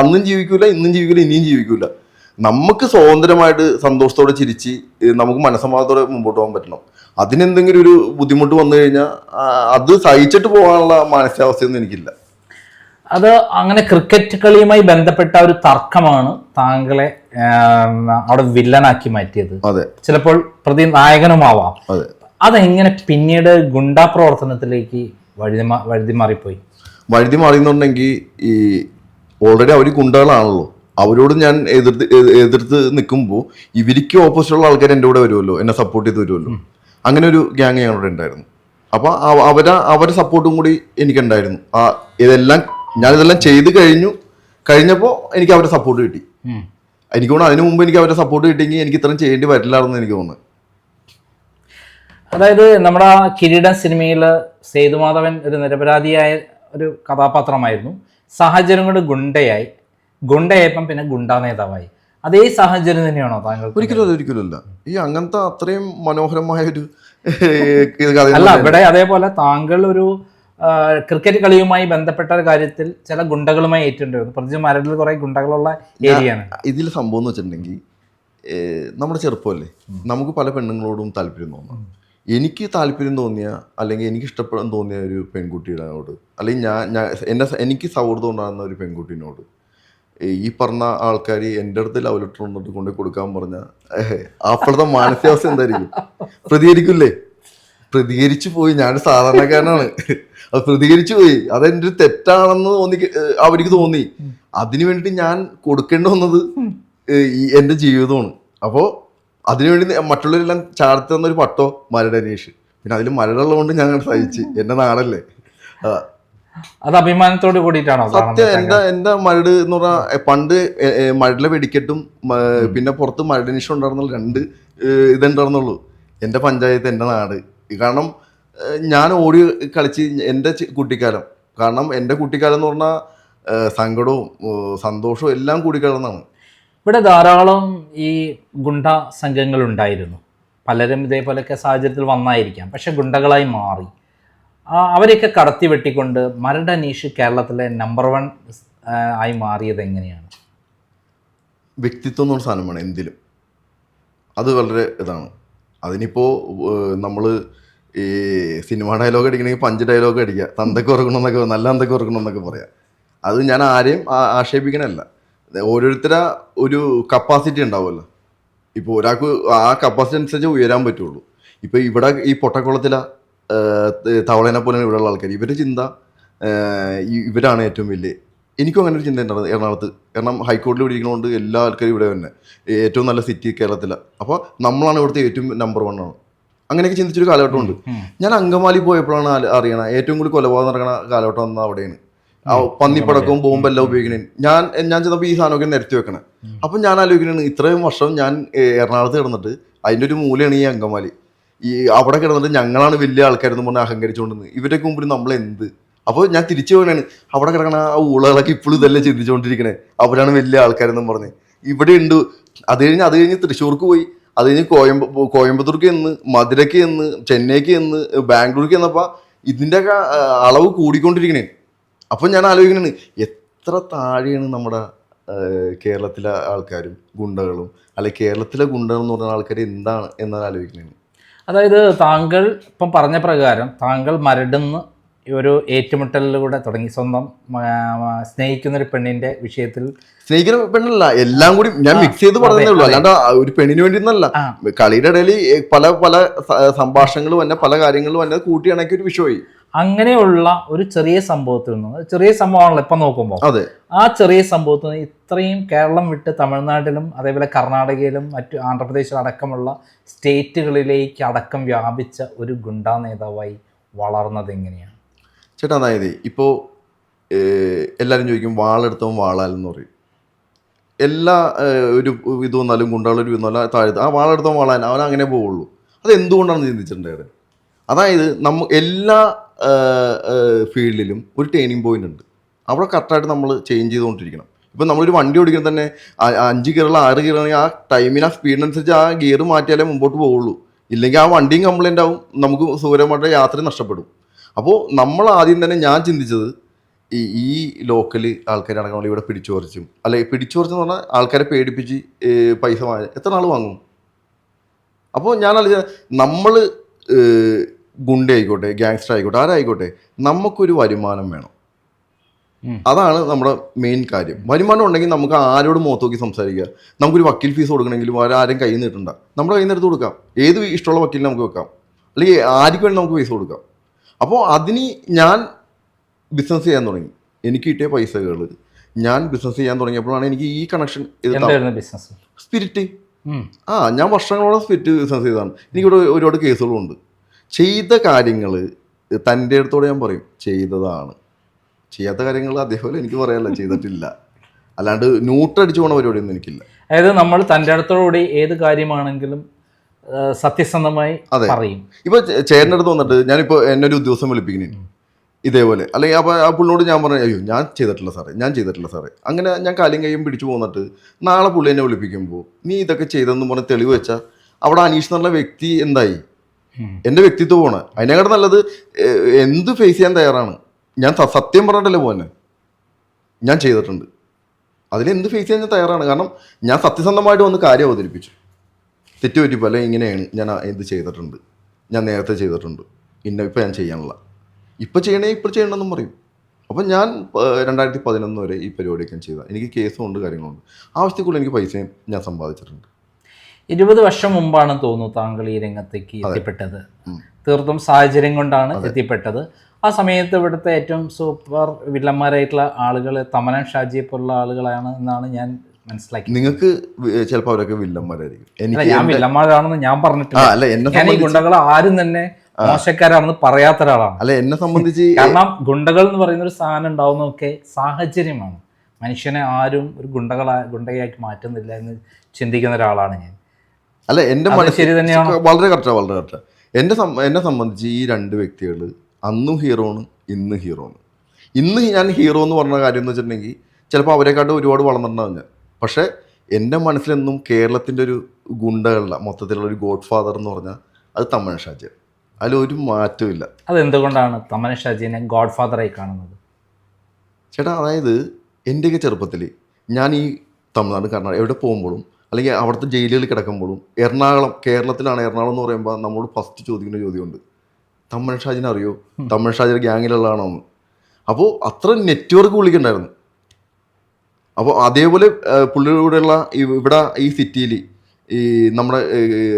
അന്നും ജീവിക്കൂല, ഇന്നും ജീവിക്കൂല, ഇനിയും ജീവിക്കൂല. നമുക്ക് സ്വതന്ത്രമായിട്ട് സന്തോഷത്തോടെ ചിരിച്ച് നമുക്ക് മനസ്സമാധാനത്തോടെ മുമ്പോട്ട് പോകാൻ പറ്റണം. അതിനെന്തെങ്കിലും ഒരു ബുദ്ധിമുട്ട് വന്നു കഴിഞ്ഞാൽ അത് സഹിച്ചിട്ട് പോകാനുള്ള മാനസികാവസ്ഥയൊന്നും എനിക്കില്ല. അത് അങ്ങനെ ക്രിക്കറ്റ് കളിയുമായി ബന്ധപ്പെട്ട ഒരു തർക്കമാണ് താങ്കളെ അവിടെ വില്ലനാക്കി മാറ്റിയത്. അതെ, ചിലപ്പോൾ പ്രതി നായകനുമാവാം. അതെങ്ങനെ പിന്നീട് ഗുണ്ടാ പ്രവർത്തനത്തിലേക്ക് വഴുതി മാറിപ്പോയി? വഴുതി മാറിയെന്നുണ്ടെങ്കിൽ ഈ ഓൾറെഡി അവർ ഗുണ്ടകളാണല്ലോ. അവരോട് ഞാൻ എതിർത്ത് നിൽക്കുമ്പോൾ ഇവർക്ക് ഓപ്പോസിറ്റുള്ള ആൾക്കാർ എൻ്റെ കൂടെ വരുമല്ലോ, എന്നെ സപ്പോർട്ട് ചെയ്ത് വരുമല്ലോ. അങ്ങനെ ഒരു ഗ്യാങ് ഞങ്ങളുടെ ഉണ്ടായിരുന്നു. അപ്പോൾ അവരെ സപ്പോർട്ടും കൂടി എനിക്കുണ്ടായിരുന്നു. ഞാനിതെല്ലാം ചെയ്ത് കഴിഞ്ഞപ്പോൾ എനിക്ക് അവരുടെ സപ്പോർട്ട് കിട്ടി. എനിക്ക് തോന്നുന്നു അതിനു മുമ്പ് എനിക്ക് അവരുടെ സപ്പോർട്ട് കിട്ടിയെങ്കിൽ എനിക്ക് ഇത്രയും ചെയ്യേണ്ടി വരില്ലായിരുന്നു എനിക്ക് തോന്നുന്നത്. അതായത് നമ്മുടെ കിരീടം സിനിമയിൽ സേതുമാധവൻ ഒരു നിരപരാധിയായ ഒരു കഥാപാത്രമായിരുന്നു. സാഹചര്യം കൊണ്ട് ഗുണ്ടയായപ്പം പിന്നെ ഗുണ്ടാ നേതാവായി. അതേ സാഹചര്യം തന്നെയാണോ താങ്കൾ? ഒരിക്കലും ഈ അങ്ങനത്തെ അത്രയും മനോഹരമായ ഒരു അല്ല, ഇവിടെ അതേപോലെ താങ്കൾ ഒരു ക്രിക്കറ്റ് കളിയുമായി ബന്ധപ്പെട്ട ഒരു കാര്യത്തിൽ ചില ഗുണ്ടകളുമായി ഏറ്റുണ്ടായിരുന്നു. പ്രത്യേകിച്ച് മരടിൽ കുറെ ഗുണ്ടകളുള്ള ഏരിയയാണ്. ഇതിൽ സംഭവം എന്ന് വെച്ചിട്ടുണ്ടെങ്കിൽ നമ്മുടെ ചെറുപ്പമല്ലേ, നമുക്ക് പല പെണ്ണുങ്ങളോടും താല്പര്യം തോന്നാം. എനിക്ക് താല്പര്യം തോന്നിയ അല്ലെങ്കിൽ എനിക്ക് ഇഷ്ടപ്പെടാൻ തോന്നിയ ഒരു പെൺകുട്ടിയോട് അല്ലെങ്കിൽ എനിക്ക് സൗഹൃദം ഉണ്ടാകുന്ന ഒരു പെൺകുട്ടീനോട് ഈ പറഞ്ഞ ആൾക്കാർ എൻ്റെ അടുത്ത് ലവ് ലെറ്റർ കൊണ്ടിട്ട് കൊണ്ടുപോയി കൊടുക്കാൻ പറഞ്ഞാൽ അപ്പോഴത്തെ മാനസികാവസ്ഥ എന്തായിരിക്കും? പ്രതികരിക്കില്ലേ? പ്രതികരിച്ചു പോയി. ഞാൻ സാധാരണക്കാരനാണ്, അത് പ്രതികരിച്ചു പോയി. അതെൻ്റെ ഒരു തെറ്റാണെന്ന് അവർക്ക് തോന്നി. അതിനു വേണ്ടിയിട്ട് ഞാൻ കൊടുക്കേണ്ടി വന്നത് എൻ്റെ ജീവിതമാണ്. അപ്പോൾ അതിനുവേണ്ടി മറ്റുള്ളവരെല്ലാം ചാർത്തി തന്നൊരു പട്ടോ മരടനീഷ്. പിന്നെ അതിൽ മരടുള്ളതുകൊണ്ട് ഞാൻ സഹിച്ച്, എൻ്റെ നാടല്ലേ. അത് അഭിമാനത്തോട് കൂടിയിട്ടാണോ? സത്യം. എൻ്റെ മരട് എന്ന് പറഞ്ഞാൽ പണ്ട് മരടിലെ വെടിക്കെട്ടും പിന്നെ പുറത്ത് മരടനീഷും ഉണ്ടായിരുന്നുള്ള 2 ഇതുണ്ടായിരുന്നുള്ളൂ. എൻ്റെ പഞ്ചായത്ത്, എൻ്റെ നാട്. കാരണം ഞാൻ ഓടി കളിച്ച് എൻ്റെ കുട്ടിക്കാലം. കാരണം എൻ്റെ കുട്ടിക്കാലം എന്ന് പറഞ്ഞാൽ സങ്കടവും സന്തോഷവും എല്ലാം കൂടിക്കലർന്നാണ്. ഇവിടെ ധാരാളം ഈ ഗുണ്ട സംഘങ്ങൾ ഉണ്ടായിരുന്നു. പലരും ഇതേപോലെയൊക്കെ സാഹചര്യത്തിൽ വന്നായിരിക്കാം, പക്ഷെ ഗുണ്ടകളായി മാറി. അവരെയൊക്കെ കടത്തി വെട്ടിക്കൊണ്ട് മരട് അനീഷ് കേരളത്തിലെ നമ്പർ 1 ആയി മാറിയത് എങ്ങനെയാണ്? വ്യക്തിത്വം എന്ന് പറഞ്ഞ സാധനമാണ് എന്തിലും. അത് വളരെ ഇതാണ്. അതിനിപ്പോൾ നമ്മൾ ഈ സിനിമ ഡയലോഗ് അടിക്കണമെങ്കിൽ 5 ഡയലോഗ് അടിക്കുക, തന്തയ്ക്ക് ഉറക്കണമെന്നൊക്കെ, നല്ല തന്തയ്ക്ക് ഉറക്കണമെന്നൊക്കെ പറയാം. അത് ഞാൻ ആരെയും ആക്ഷേപിക്കണമല്ല. ഓരോരുത്തരുടെ ഒരു കപ്പാസിറ്റി ഉണ്ടാവുമല്ലോ. ഇപ്പോൾ ഒരാൾക്ക് ആ കപ്പാസിറ്റി അനുസരിച്ച് ഉയരാൻ പറ്റുള്ളൂ. ഇപ്പോൾ ഇവിടെ ഈ പൊട്ടക്കുളത്തിലെ തവളേനെ പോലെ ഇവിടെയുള്ള ആൾക്കാർ, ഇവരുടെ ചിന്ത ഇവരാണ് ഏറ്റവും വലിയ. എനിക്കും അങ്ങനെ ഒരു ചിന്ത ഉണ്ടായിരുന്നു എറണാകുളത്ത്. കാരണം ഹൈക്കോടതിയിൽ ഇവിടെ ഇരിക്കുന്നതുകൊണ്ട് എല്ലാ ആൾക്കാരും ഇവിടെ തന്നെ ഏറ്റവും നല്ല സിറ്റി കേരളത്തിലാണ്. അപ്പോൾ നമ്മളാണ് ഇവിടുത്തെ ഏറ്റവും നമ്പർ 1 ആണ്. അങ്ങനെയൊക്കെ ചിന്തിച്ചൊരു കാലഘട്ടമുണ്ട്. ഞാൻ അങ്കമാലി പോയപ്പോഴാണ് അറിയണം ഏറ്റവും കൂടുതൽ കൊലപാതകം നടക്കുന്ന കാലഘട്ടം വന്നാൽ അവിടെയാണ്. പന്നിപ്പടക്കവും ബോംബെല്ലാം ഉപയോഗിക്കണേ. ഞാൻ ചെന്നപ്പോൾ ഈ സാധനമൊക്കെ നിരത്തി വെക്കണേ. അപ്പം ഞാൻ ആലോചിക്കണേ, ഇത്രയും വർഷം ഞാൻ എറണാകുളത്ത് കിടന്നിട്ട് അതിൻ്റെ ഒരു മൂലയാണ് ഈ അങ്കമാലി. ഈ അവിടെ കിടന്നിട്ട് ഞങ്ങളാണ് വലിയ ആൾക്കാരെന്ന് പറഞ്ഞാൽ അഹങ്കരിച്ചുകൊണ്ടിരുന്നത്. ഇവരൊക്കെ മുമ്പിൽ നമ്മളെന്ത്. അപ്പോൾ ഞാൻ തിരിച്ചു പോകണേ, അവിടെ കിടക്കണ ആ ഊളകളൊക്കെ ഇപ്പോഴും ഇതെല്ലാം ചിന്തിച്ചുകൊണ്ടിരിക്കണേ, അവരാണ് വലിയ ആൾക്കാരെന്നും പറഞ്ഞ്. ഇവിടെ ഉണ്ട്. അത് കഴിഞ്ഞ് തൃശ്ശൂർക്ക് പോയി, അത് കഴിഞ്ഞ് കോയമ്പത്തൂർക്ക് എന്ന്, മധുരയ്ക്ക് എന്ന്, ചെന്നൈക്ക് എന്ന്, ബാംഗ്ലൂർക്ക് എന്നപ്പോൾ ഇതിൻ്റെയൊക്കെ അളവ് കൂടിക്കൊണ്ടിരിക്കണേ. അപ്പം ഞാൻ ആലോചിക്കണേ, എത്ര താഴെയാണ് നമ്മുടെ കേരളത്തിലെ ആൾക്കാരും ഗുണ്ടകളും, അല്ലെങ്കിൽ കേരളത്തിലെ ഗുണ്ടകൾ എന്ന് പറഞ്ഞ ആൾക്കാർ എന്താണ് എന്നാണ് ആലോചിക്കണേ. അതായത് താങ്കൾ ഇപ്പം പറഞ്ഞ പ്രകാരം താങ്കൾ മരടുന്ന് ഒരു ഏറ്റുമുട്ടലിലൂടെ തുടങ്ങി സ്വന്തം സ്നേഹിക്കുന്ന ഒരു പെണ്ണിന്റെ വിഷയത്തിൽ, സ്നേഹിക്കുന്ന പെണ്ണല്ല, എല്ലാം കൂടി ഞാൻ മിക്സ് ചെയ്ത് പറഞ്ഞതേ ഉള്ളൂ. അല്ലാണ്ട് ഒരു പെണ്ണിന് വേണ്ടി ഒന്നല്ല. കളിയുടെ ഇടയിൽ പല സംഭാഷണങ്ങളും തന്നെ പല കാര്യങ്ങളും തന്നെ കൂട്ടിയാണെങ്കിൽ ഒരു വിഷയമായി. അങ്ങനെയുള്ള ഒരു ചെറിയ സംഭവത്തിൽ നിന്ന്, ചെറിയ സംഭവമാണല്ലോ ഇപ്പം നോക്കുമ്പോൾ, അതെ, ആ ചെറിയ സംഭവത്തിൽ നിന്ന് ഇത്രയും കേരളം വിട്ട് തമിഴ്നാട്ടിലും അതേപോലെ കർണാടകയിലും മറ്റു ആന്ധ്രാപ്രദേശിലും അടക്കമുള്ള സ്റ്റേറ്റുകളിലേക്ക് അടക്കം വ്യാപിച്ച ഒരു ഗുണ്ടാ നേതാവായി വളർന്നത് എങ്ങനെയാണ് ചേട്ടാ? അതായത് ഇപ്പോൾ എല്ലാവരും ചോദിക്കും വാളെടുത്തവൻ വാളാലെന്ന് പറയും. എല്ലാ ഒരു ഇത് വന്നാലും ഗുണ്ടകളൊരു ഇത് വന്നാലും താഴത്ത് ആ വാളെടുത്തവൻ വാളാൻ അവൻ അങ്ങനെ പോവുള്ളൂ. അത് എന്തുകൊണ്ടാണെന്ന് ചിന്തിച്ചിട്ടുണ്ട്. അതായത് എല്ലാ ഫീൽഡിലും ഒരു ടേണിംഗ് പോയിന്റ് ഉണ്ട്. അവിടെ കറക്റ്റായിട്ട് നമ്മൾ ചേഞ്ച് ചെയ്തുകൊണ്ടിരിക്കണം. ഇപ്പം നമ്മളൊരു വണ്ടി ഓടിക്കുന്നത് തന്നെ 5 ഗിയറുള്ള 6 ഗിയറാണെങ്കിൽ ആ ടൈമിന് ആ സ്പീഡിനനുസരിച്ച് ആ ഗിയർ മാറ്റിയാലേ മുമ്പോട്ട് പോവുള്ളൂ. ഇല്ലെങ്കിൽ ആ വണ്ടിയും കംപ്ലൈൻ്റ് ആവും, നമുക്ക് സുഖകരമായിട്ട് യാത്ര നഷ്ടപ്പെടും. അപ്പോൾ നമ്മൾ ആദ്യം തന്നെ ഞാൻ ചിന്തിച്ചത് ഈ ലോക്കൽ ആൾക്കാരാണെങ്കിൽ ഇവിടെ പിടിച്ചു പറിച്ചും, അല്ലെ പിടിച്ചു പറിച്ചെന്ന് പറഞ്ഞാൽ ആൾക്കാരെ പേടിപ്പിച്ച് പൈസ എത്ര നാൾ വാങ്ങും. അപ്പോൾ ഞാൻ നമ്മൾ ഗുണ്ട ആയിക്കോട്ടെ, ഗ്യാങ്സ്റ്റർ ആയിക്കോട്ടെ, ആരായിക്കോട്ടെ, നമുക്കൊരു വരുമാനം വേണം. അതാണ് നമ്മുടെ മെയിൻ കാര്യം. വരുമാനം ഉണ്ടെങ്കിൽ നമുക്ക് ആരോട് മുഖത്ത് നോക്കി സംസാരിക്കുക. നമുക്കൊരു വക്കീൽ ഫീസ് കൊടുക്കണമെങ്കിലും ആരും കയ്യിൽ നിന്ന് കിട്ടണ്ട, നമ്മുടെ കയ്യിൽ നിന്ന് എടുത്ത് കൊടുക്കാം. ഏത് ഇഷ്ടമുള്ള വക്കീലിനെ നമുക്ക് വെക്കാം, അല്ലെങ്കിൽ ആർക്ക് വേണ്ടി നമുക്ക് പൈസ കൊടുക്കാം. അപ്പോൾ അതിന് ഞാൻ ബിസിനസ് ചെയ്യാൻ തുടങ്ങി. എനിക്ക് കിട്ടിയ പൈസകൾ ഞാൻ ബിസിനസ് ചെയ്യാൻ തുടങ്ങിയപ്പോഴാണ് എനിക്ക് ഈ കണക്ഷൻ. സ്പിരിറ്റ്. ഞാൻ വർഷങ്ങളോളം സ്പിരിറ്റ് ബിസിനസ് ചെയ്തതാണ്. എനിക്കിവിടെ ഒരുപാട് കേസുകളുണ്ട്. ചെയ്ത കാര്യങ്ങൾ തൻ്റെ അടുത്തോടെ ഞാൻ പറയും ചെയ്തതാണ്. ചെയ്യാത്ത കാര്യങ്ങൾ അതേപോലെ എനിക്ക് പറയാനല്ല, ചെയ്തിട്ടില്ല. അല്ലാണ്ട് ന്യൂട്ടടിച്ചു പോണ പരിപാടിയൊന്നും എനിക്കില്ല. അതായത് നമ്മൾ തൻ്റെ അടുത്തോടുകൂടി ഏത് കാര്യമാണെങ്കിലും സത്യസന്ധമായി പറയും. ഇപ്പൊ ചേട്ടൻ്റെ അടുത്ത് വന്നിട്ട് ഞാനിപ്പോൾ എന്നെ ഒരു ഉദ്യോഗസ്ഥൻ വിളിപ്പിക്കുന്നു ഇതേപോലെ, അല്ലെങ്കിൽ അപ്പോൾ ആ പുള്ളിനോട് ഞാൻ പറഞ്ഞു അയ്യോ ഞാൻ ചെയ്തിട്ടില്ല സാറേ, അങ്ങനെ ഞാൻ കാലും കൈയും പിടിച്ചു പോന്നിട്ട് നാളെ പുള്ളി എന്നെ വിളിപ്പിക്കുമ്പോൾ നീ ഇതൊക്കെ ചെയ്തെന്ന് പറഞ്ഞ് തെളിവ് വെച്ചാൽ അവിടെ അനീഷ് എന്നുള്ള വ്യക്തി എന്തായി? എൻ്റെ വ്യക്തിത്വമാണ്. അതിനെക്കാട്ട് നല്ലത് എന്ത് ഫേസ് ചെയ്യാൻ തയ്യാറാണ്. ഞാൻ സത്യം പറഞ്ഞിട്ടല്ലേ പോന്നെ, ഞാൻ ചെയ്തിട്ടുണ്ട്. അതിലെന്ത് ഫേസ് ചെയ്യാൻ ഞാൻ തയ്യാറാണ്. കാരണം ഞാൻ സത്യസന്ധമായിട്ട് വന്ന് കാര്യം അവതരിപ്പിച്ചു. തെറ്റ് പറ്റിപ്പോൾ അല്ലെങ്കിൽ ഇങ്ങനെയാണ് ഞാൻ ഇത് ചെയ്തിട്ടുണ്ട്, ഞാൻ നേരത്തെ ചെയ്തിട്ടുണ്ട്, ഇപ്പം ഞാൻ ചെയ്യാനുള്ള ഇപ്പോൾ ചെയ്യണമെന്നും പറയും. അപ്പം ഞാൻ 2011 വരെ ഈ പരിപാടിയൊക്കെ ചെയ്താൽ എനിക്ക് കേസും ഉണ്ട്, കാര്യങ്ങളുണ്ട്. ആവശ്യത്തിൽക്കൂടെ എനിക്ക് പൈസയും ഞാൻ സമ്പാദിച്ചിട്ടുണ്ട്. 20 വർഷം മുമ്പാണ് തോന്നുന്നു താങ്കൾ ഈ രംഗത്തേക്ക് എത്തിപ്പെട്ടത്. തീർത്തും സാഹചര്യം കൊണ്ടാണ് എത്തിപ്പെട്ടത്. ആ സമയത്ത് ഇവിടുത്തെ ഏറ്റവും സൂപ്പർ വില്ലന്മാരായിട്ടുള്ള ആളുകൾ തമനൻ ഷാജിയെ പോലുള്ള ആളുകളാണ് എന്നാണ് ഞാൻ മനസ്സിലാക്കി. നിങ്ങൾക്ക് ചിലപ്പോൾ അവരൊക്കെ വില്ലന്മാരായിരിക്കും. ഞാൻ വില്ലന്മാരാണെന്ന് ഞാൻ പറഞ്ഞിട്ടില്ല. ഞാൻ ഈ ഗുണ്ടകൾ ആരും തന്നെ മോശക്കാരാണെന്ന് പറയാത്ത ഒരാളാണ്. അല്ല, എന്നെ സംബന്ധിച്ച് കാരണം ഗുണ്ടകൾ എന്ന് പറയുന്ന ഒരു സാധനം ഉണ്ടാവുന്നതൊക്കെ സാഹചര്യമാണ്. മനുഷ്യനെ ആരും ഒരു ഗുണ്ടയാക്കി മാറ്റുന്നില്ല എന്ന് ചിന്തിക്കുന്ന ഒരാളാണ് ഞാൻ. അല്ല, എൻ്റെ ശരി തന്നെയാണ്. വളരെ കറക്റ്റാണ്. എന്നെ സംബന്ധിച്ച് ഈ 2 വ്യക്തികൾ അന്നും ഹീറോണ്, ഇന്ന് ഹീറോണ്. ഇന്ന് ഞാൻ ഹീറോ എന്ന് പറഞ്ഞ കാര്യം എന്ന് വെച്ചിട്ടുണ്ടെങ്കിൽ ചിലപ്പോൾ അവരെക്കാട്ടും ഒരുപാട് വളർന്നിട്ടുണ്ടാവും ഞാൻ. പക്ഷേ എൻ്റെ മനസ്സിലെന്നും കേരളത്തിൻ്റെ ഒരു ഗുണ്ടകളുടെ മൊത്തത്തിലുള്ള ഒരു ഗോഡ് ഫാദർ എന്ന് പറഞ്ഞാൽ അത് തമ്മൻ ഷാജി. അതിലൊരു മാറ്റവും ഇല്ല. അതെന്തുകൊണ്ടാണ് തമ്മൻ ഷാജിനെ ഗോഡ് ഫാദറായി കാണുന്നത്? ചേട്ടാ, അതായത് എൻ്റെയൊക്കെ ചെറുപ്പത്തിൽ ഞാൻ ഈ തമിഴ്നാട്, കർണാടക എവിടെ പോകുമ്പോഴും അല്ലെങ്കിൽ അവിടുത്തെ ജയിലുകളിൽ കിടക്കുമ്പോഴും കേരളത്തിലാണ് എറണാകുളം എന്ന് പറയുമ്പോൾ നമ്മളോട് ഫസ്റ്റ് ചോദിക്കുന്ന ചോദ്യമുണ്ട്, തമ്മൻ ഷാജിനെ അറിയോ, തമ്മൻ ഷാജിയുടെ ഗ്യാങ്ങിലുള്ളതാണോ എന്ന്. അപ്പോൾ അത്ര നെറ്റ്വർക്ക് വിളിക്കണ്ടായിരുന്നു. അപ്പോൾ അതേപോലെ പുള്ളിയുടെ കൂടെയുള്ള ഇവിടെ ഈ സിറ്റിയിൽ, ഈ നമ്മുടെ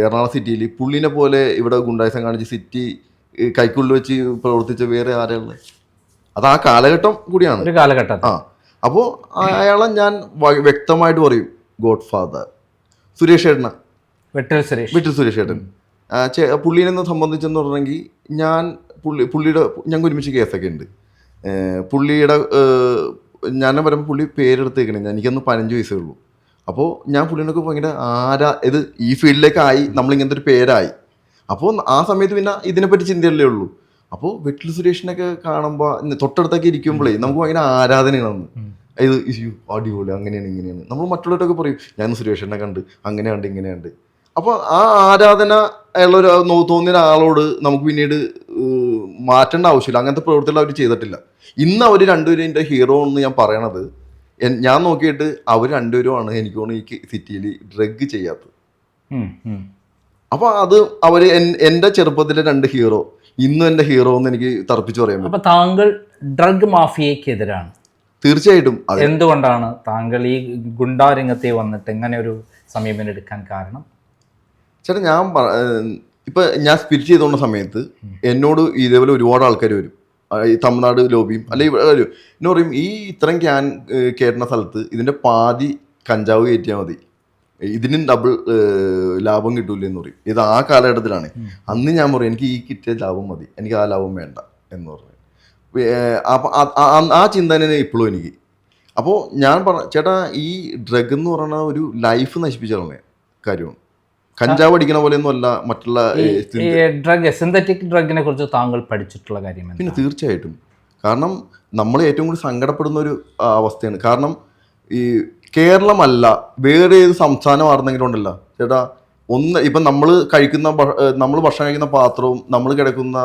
എറണാകുളം സിറ്റിയിൽ പുള്ളിനെ പോലെ ഇവിടെ ഗുണ്ടായിസം കാണിച്ച് സിറ്റി കൈക്കുള്ളിൽ വെച്ച് പ്രവർത്തിച്ച വേറെ ആരാളുള്ളത്? അത് ആ കാലഘട്ടം കൂടിയാണ്, ഒരു കാലഘട്ടം. അപ്പോൾ അയാളെ ഞാൻ വ്യക്തമായിട്ട് പറയും ഗോഡ് ഫാദർ. സുരേഷ് ഏട്ടനാ, വിട്ടിൽ സുരേഷ് ഏട്ടൻ. പുള്ളീനെ സംബന്ധിച്ചെന്ന് പറഞ്ഞെങ്കിൽ പുള്ളിയുടെ ഞങ്ങൾക്ക് ഒരുമിച്ച് കേസൊക്കെ ഉണ്ട്. പുള്ളിയുടെ ഞാൻ പറയുമ്പോൾ പുള്ളി പേരെടുത്തേക്കണേ, എനിക്കൊന്ന് 15 വയസ്സേ ഉള്ളൂ. അപ്പോൾ ഞാൻ പുള്ളിനൊക്കെ ഭയങ്കര ഇത് ഈ ഫീൽഡിലേക്കായി, നമ്മളിങ്ങനത്തെ ഒരു പേരായി. അപ്പോൾ ആ സമയത്ത് പിന്നെ ഇതിനെപ്പറ്റി ചിന്തയല്ലേ ഉള്ളൂ. അപ്പോൾ വിട്ടിൽ സുരേഷിനൊക്കെ കാണുമ്പോൾ തൊട്ടടുത്തൊക്കെ ഇരിക്കുമ്പോഴേ നമുക്ക് ഭയങ്കര ആരാധനയാണെന്ന്. ഇത് അടിപൊളി, അങ്ങനെയാണ് ഇങ്ങനെയാണ്. നമ്മൾ മറ്റുള്ളവരൊക്കെ പറയും ഞാൻ സുരേഷിനെ കണ്ട് അങ്ങനെയുണ്ട് ഇങ്ങനെയുണ്ട്. അപ്പോൾ ആ ആരാധന ഉള്ളൊരു തോന്നിയ ആളോട് നമുക്ക് പിന്നീട് മാറ്റേണ്ട ആവശ്യമില്ല. അങ്ങനത്തെ പ്രവൃത്തികൾ അവർ ചെയ്തിട്ടില്ല. ഇന്ന് അവർ രണ്ടുപേരും എൻ്റെ ഹീറോ എന്ന് ഞാൻ പറയണത്, ഞാൻ നോക്കിയിട്ട് അവർ രണ്ടുപേരുമാണ് എനിക്ക് തോന്നുന്നു ഈ സിറ്റിയിൽ ഡ്രഗ് ചെയ്യാത്തത്. അപ്പോൾ അത് അവർ എൻ്റെ ചെറുപ്പത്തിലെ 2 ഹീറോ ഇന്നും എൻ്റെ ഹീറോ എന്ന് എനിക്ക് തർപ്പിച്ച് പറയാൻ പറ്റും. അപ്പോൾ താങ്കൾ ഡ്രഗ് മാഫിയക്കെതിരാണ്? തീർച്ചയായിട്ടും. എന്തുകൊണ്ടാണ് താങ്കൾ ഈ ഗുണ്ടാരംഗത്തെ വന്നിട്ട് ഇങ്ങനെ ഒരു സമീപനം എടുക്കാൻ കാരണം? ചേട്ടാ, ഞാൻ സ്പിരിറ്റ് ചെയ്തുകൊണ്ട സമയത്ത് എന്നോട് ഇതേപോലെ ഒരുപാട് ആൾക്കാർ വരും, ഈ തമിഴ്നാട് ലോബിയും അല്ലെങ്കിൽ എന്ന് പറയും, ഈ ഇത്രയും കയറ്റുന്ന സ്ഥലത്ത് ഇതിൻ്റെ പാതി കഞ്ചാവ് കയറ്റിയാൽ മതി, ഇതിനും ഡബിൾ ലാഭം കിട്ടൂല എന്ന് പറയും. ഇത് ആ കാലഘട്ടത്തിലാണ്. അന്ന് ഞാൻ പറയും എനിക്ക് ഈ കിട്ടിയ ലാഭം മതി, എനിക്ക് ആ ലാഭം വേണ്ട എന്ന് പറഞ്ഞു. അപ്പം ആ ചിന്ത തന്നെ ഇപ്പോഴും എനിക്ക്. അപ്പോൾ ഞാൻ ചേട്ടാ, ഈ ഡ്രഗ് എന്ന് പറയുന്ന ഒരു ലൈഫ് നശിപ്പിച്ച കാര്യമാണ്. കഞ്ചാവ് അടിക്കണ പോലെയൊന്നും അല്ല മറ്റുള്ള ഡ്രഗ്, സിന്തറ്റിക് ഡ്രഗിനെ കുറിച്ച് താങ്കൾ പഠിച്ചിട്ടുള്ള കാര്യം? പിന്നെ തീർച്ചയായിട്ടും. കാരണം നമ്മൾ ഏറ്റവും കൂടുതൽ സങ്കടപ്പെടുന്ന ഒരു അവസ്ഥയാണ്. കാരണം ഈ കേരളമല്ല വേറെ ഏത് സംസ്ഥാനമായിരുന്നെങ്കിലും ഉണ്ടല്ലോ ചേട്ടാ, ഇപ്പം നമ്മൾ ഭക്ഷണം കഴിക്കുന്ന പാത്രവും നമ്മൾ കിടക്കുന്ന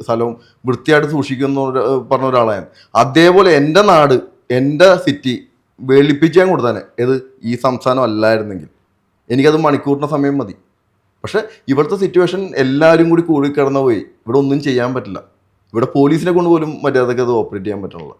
സ്ഥലവും വൃത്തിയായിട്ട് സൂക്ഷിക്കുന്ന പറഞ്ഞ ഒരാളാണ്. അതേപോലെ എൻ്റെ നാട്, എൻ്റെ സിറ്റി വെളുപ്പിച്ചാൻ കൊടുത്താനെ ഈ സംസ്ഥാനം അല്ലായിരുന്നെങ്കിൽ എനിക്കത് മണിക്കൂറിൻ്റെ സമയം മതി. പക്ഷെ ഇവിടുത്തെ സിറ്റുവേഷൻ എല്ലാവരും കൂടി കിടന്നു പോയി. ഇവിടെ ഒന്നും ചെയ്യാൻ പറ്റില്ല. ഇവിടെ പോലീസിനെ കൊണ്ട് പോലും മര്യാദക്ക് അത് ഓപ്പറേറ്റ് ചെയ്യാൻ പറ്റണില്ല.